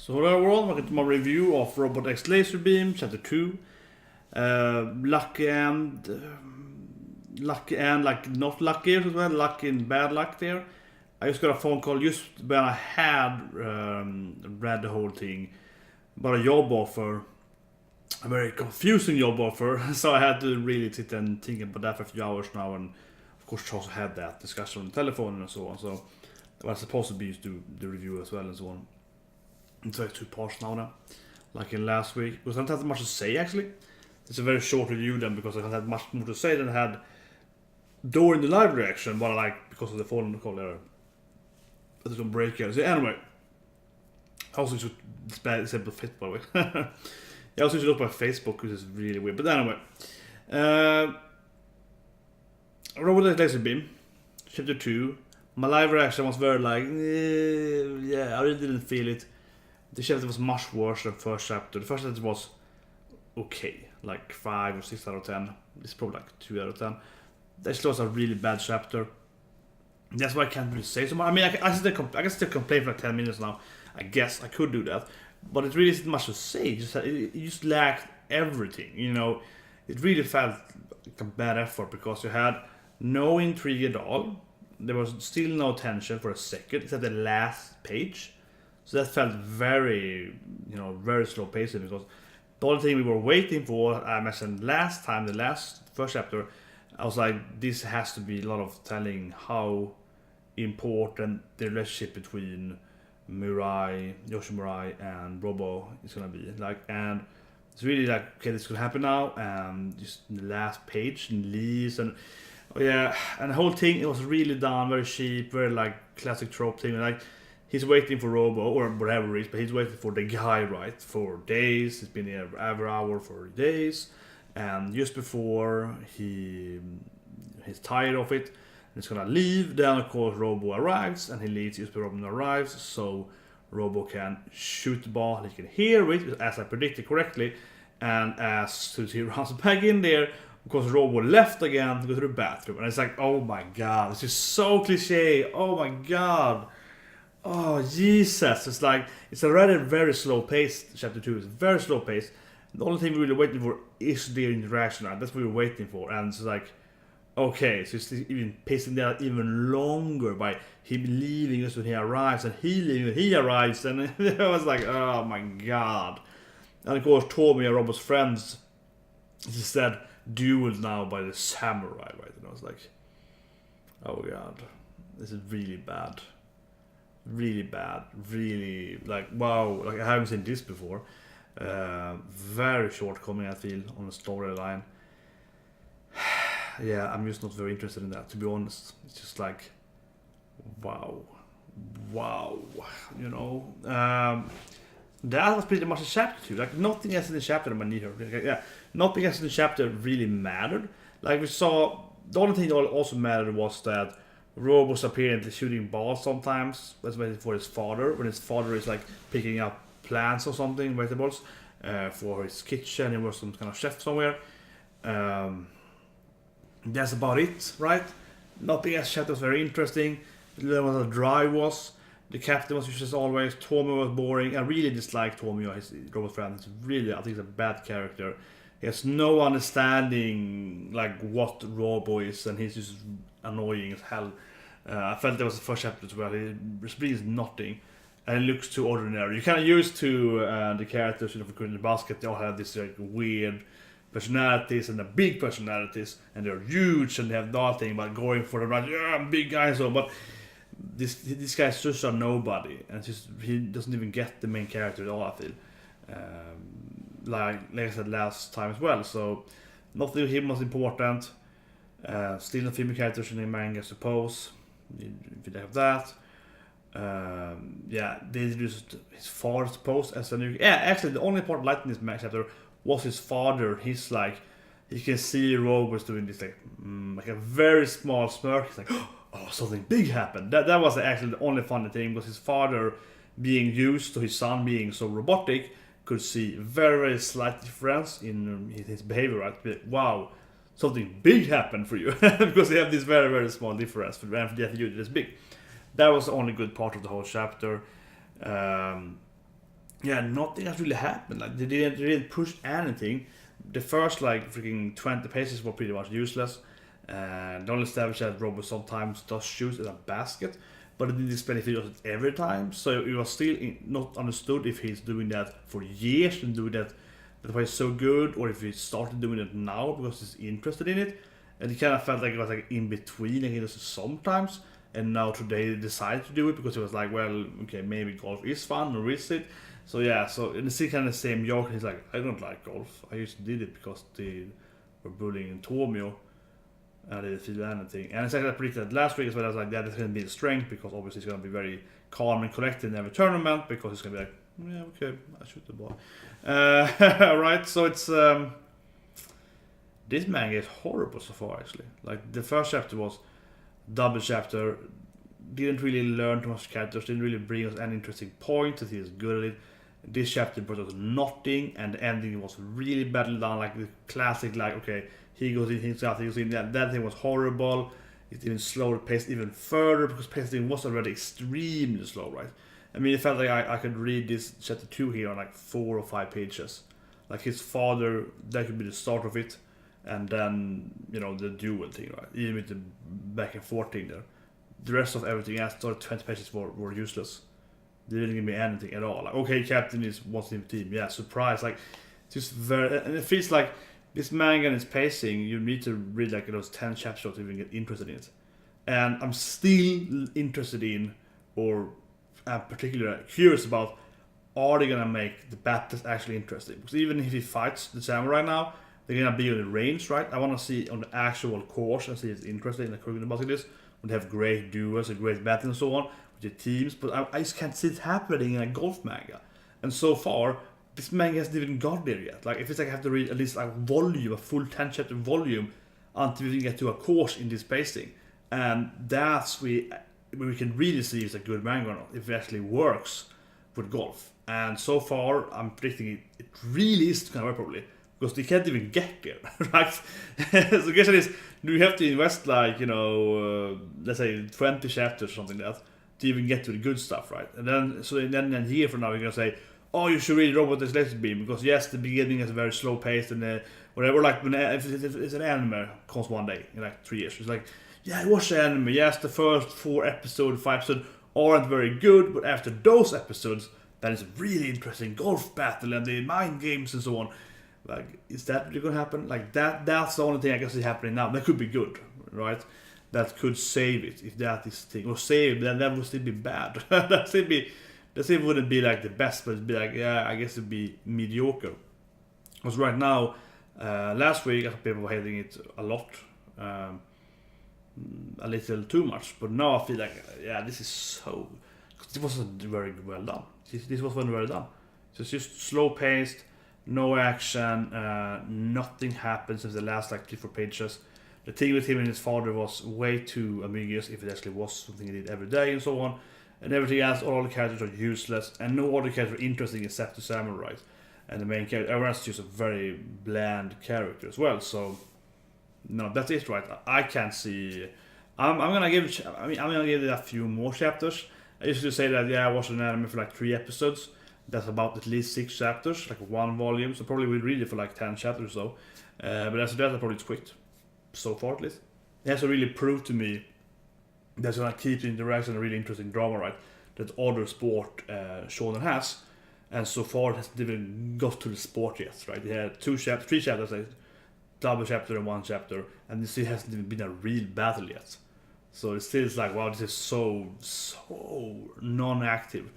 So hello everyone, welcome to my review of Robot X Laserbeam Chapter 2. Lucky and like not lucky as well, lucky and bad luck there. I just got a phone call just when I had read the whole thing about a job offer. A very confusing job offer, so I had to really sit and think about that for a few hours now, and of course also had that discussion on the telephone and so on. So I was supposed to be used to the review as well and so on. It's like 2 parts now, like in last week. Because I don't have much to say actually. It's a very short review then because I don't have much more to say than I had during the live reaction, but like because of the phone call there. But it's on break here. So anyway, I also should disable fit by the way. I also should look at my Facebook, which is really weird. But anyway, Robot X Laserbeam, Chapter 2. My live reaction was very like, yeah, I really didn't feel it. The chapter was much worse than the first chapter. The first chapter was okay, like 5 or 6 out of 10. It's probably like 2 out of 10. This was a really bad chapter. That's why I can't really say so much. I mean, I can still complain for like 10 minutes now. I guess I could do that. But it really isn't much to say. It just lacked everything, you know. It really felt like a bad effort because you had no intrigue at all. There was still no tension for a second, except the last page. So that felt very, very slow pacing because the only thing we were waiting for, I mentioned last time, first chapter, I was like, this has to be a lot of telling how important the relationship between Yoshi Murai and Robo is gonna be. Like, and it's really like, okay, this could happen now, and just the last page and leaves and and the whole thing, it was really done very cheap, very like classic trope thing. Like, he's waiting for Robo or whatever it is, but he's waiting for the guy, right, for days. He's been here every hour for days, and just before he's tired of it, he's gonna leave. Then of course Robo arrives, and he leaves just before Robo arrives, so Robo can shoot the ball. He can hear it, as I predicted correctly, and as soon as he runs back in there, because Robo left again to go to the bathroom, and it's like, oh my god, this is so cliche. Oh my god. Oh Jesus! It's like, it's already very slow paced. Chapter 2 is very slow paced. The only thing we're really waiting for is the interaction. That's what we're waiting for, and it's like, okay, so it's even pacing that even longer by him leaving us when he arrives, and he leaving when he arrives, and it was like, oh my god! And of course, Tommy and Robo's friends, he said, dueled now by the samurai, right? And I was like, oh god, this is really bad. Really bad, really, like, wow, like I haven't seen this before. Very shortcoming, I feel, on the storyline. Yeah, I'm just not very interested in that, to be honest. It's just like, wow, you know. That was pretty much a chapter 2. Like, nothing else in the chapter that I need her. Yeah, nothing else in the chapter really mattered. Like, we saw, the only thing that also mattered was that Robo's apparently shooting balls sometimes. That's waiting for his father, when his father is like picking up plants or something, vegetables, for his kitchen. He was some kind of chef somewhere. That's about it, right? Nothing else chapter was very interesting. What the drive was. The captain was just as always. Tommy was boring. I really dislike Tommy, his Robo's friend. It's really, I think he's a bad character. He has no understanding like what Robo is, and he's just annoying as hell. I felt that was the first chapter as well. He brings nothing, and it looks too ordinary. You're kind of used to the characters, you know, for the basket. They all have this like weird personalities and the big personalities, and they're huge and they have nothing but going for the right. Yeah, I'm big guy, so but this guy's just a nobody, and just he doesn't even get the main character at all, I feel. Like I said last time as well, so nothing with him was important. Still no female characters in the manga, I suppose. If they have that. Yeah, they introduced his father, I suppose, as a new. Yeah, actually, the only part I liked in this chapter was his father. He's like, you can see Robo's doing this like a very small smirk. He's like, oh, something big happened. That was actually the only funny thing, because his father, being used to his son being so robotic, could see very, very slight difference in his behavior, right? But, wow, something big happened for you. Because they have this very, very small difference for the attitude this big. That was the only good part of the whole chapter. yeah, nothing has really happened. Like they didn't push anything. The first like freaking 20 pages were pretty much useless. The only established that Robert sometimes does shoot in a basket, but it didn't display if he does it every time. So it was still not understood if he's doing that for years and doing that why it's so good, or if he started doing it now because he's interested in it. And it kind of felt like it was like in between, like he does it sometimes. And now today he decided to do it because he was like, well, okay, maybe golf is fun, or is it? So yeah, so it's still kind of the same joke. He's like, I don't like golf. I just did it because they were bullying Antonio. And I didn't feel anything. And it's like I predicted last week as well. I was like, that is going to be the strength because obviously he's going to be very calm and collected in every tournament because he's going to be like, yeah, okay, I shoot the ball. Right, so it's this manga is horrible so far actually. Like the first chapter was double chapter, didn't really learn too much characters, didn't really bring us any interesting points that he is good at it. This chapter brought us nothing, and the ending was really badly done, like the classic, like okay, he goes in, he goes in, that thing was horrible. It even slowed paced even further because pacing was already extremely slow, right? I mean, it felt like I could read this chapter 2 here on like 4 or 5 pages. Like his father, that could be the start of it, and then, you know, the duel thing, right? Even with the back and forth thing there. The rest of everything else, the 20 pages were useless. They didn't give me anything at all. Like, okay, captain is what's in the team. Yeah, surprise. Like, just very, and it feels like this manga and its pacing, you need to read like those 10 chapters to even get interested in it. And I'm still interested in, or I'm particularly curious about, are they gonna make the battles actually interesting? Because even if he fights the samurai now, they're gonna be on the range, right? I wanna see on the actual course and see if it's interesting in the curriculum about this. When they have great duels and great battles and so on with the teams, but I just can't see it happening in a golf manga. And so far, this manga hasn't even got there yet. Like if it's like I have to read at least a volume, a full 10 chapter volume, until we get to a course in this pacing. And that's we can really see if it's a good manga or not, if it actually works with golf. And so far, I'm predicting it really is going to work probably, because they can't even get there, right? So the question is, do you have to invest like, you know, let's say 20 chapters or something like that to even get to the good stuff, right? And then, so then here from now, you're going to say, oh, you should read X Laserbeam, because yes, the beginning is very slow paced and whatever, like when if it's an anime comes one day in like 3 years, it's like, yeah, I watched the anime. Yes, the first 4 episodes, 5 episodes aren't very good, but after those episodes, then it's a really interesting golf battle and the mind games and so on. Like, is that really gonna happen? Like that's the only thing I can see happening now. That could be good, right? That could save it if that is the thing. Or save, then that would still be bad. that still wouldn't be like the best, but it'd be like, yeah, I guess it'd be mediocre. Because right now, last week I thought people were hating it a lot. A little too much, but now I feel like, yeah, this is so, because it wasn't very well done. This wasn't well done. So it's just slow paced, no action, nothing happens since the last like 3-4 pages. The thing with him and his father was way too ambiguous if it actually was something he did every day and so on. And everything else, all the characters are useless, and no other characters are interesting except the samurai. And the main character, everyone else is just a very bland character as well. So no, that's it, right? I can't see. I'm gonna give it a few more chapters. I used to say that, yeah, I watched an anime for like 3 episodes. That's about at least 6 chapters, like 1 volume. So probably we'll read it for like 10 chapters or so. But after that, I probably just quit. So far, at least. It has to really prove to me that's gonna keep the interaction a really interesting drama, right? That other sport shonen has. And so far, it hasn't even got to the sport yet, right? They had 3 chapters. Like, double chapter and 1 chapter, and this hasn't even been a real battle yet. So it still is like, wow, this is so non-active.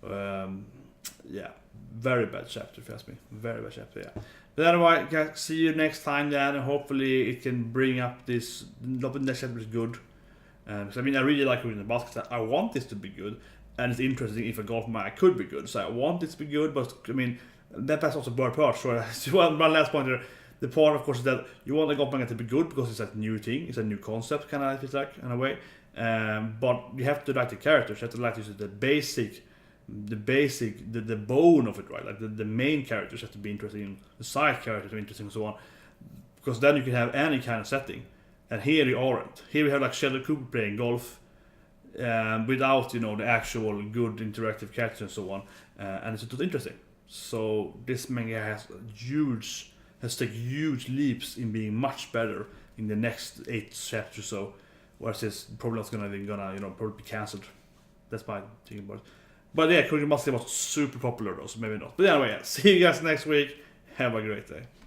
Yeah, very bad chapter if you ask me. Very bad chapter, yeah. But anyway, guys, see you next time then, and hopefully it can bring up this. The next chapter is good. So, I mean, I really like reading the basket. I want this to be good, and it's interesting if a golf match could be good. So I want this to be good, but I mean, that's also bad part. So my last point here. The part, of course, is that you want the golf manga to be good because it's a new thing, it's a new concept, kind of, it's like, in a way. But you have to like the characters, you have to like the bone of it, right? Like the main characters have to be interesting, the side characters are interesting, and so on. Because then you can have any kind of setting. And here you aren't. Here we have like Sheldon Cooper playing golf. without, you know, the actual good interactive characters and so on, and it's totally interesting. So this manga has taken huge leaps in being much better in the next 8 chapters or so, whereas it's probably not gonna you know, probably be cancelled. That's my thinking about it. But yeah, Kurumasa was super popular though, so maybe not. But anyway, yeah, see you guys next week. Have a great day.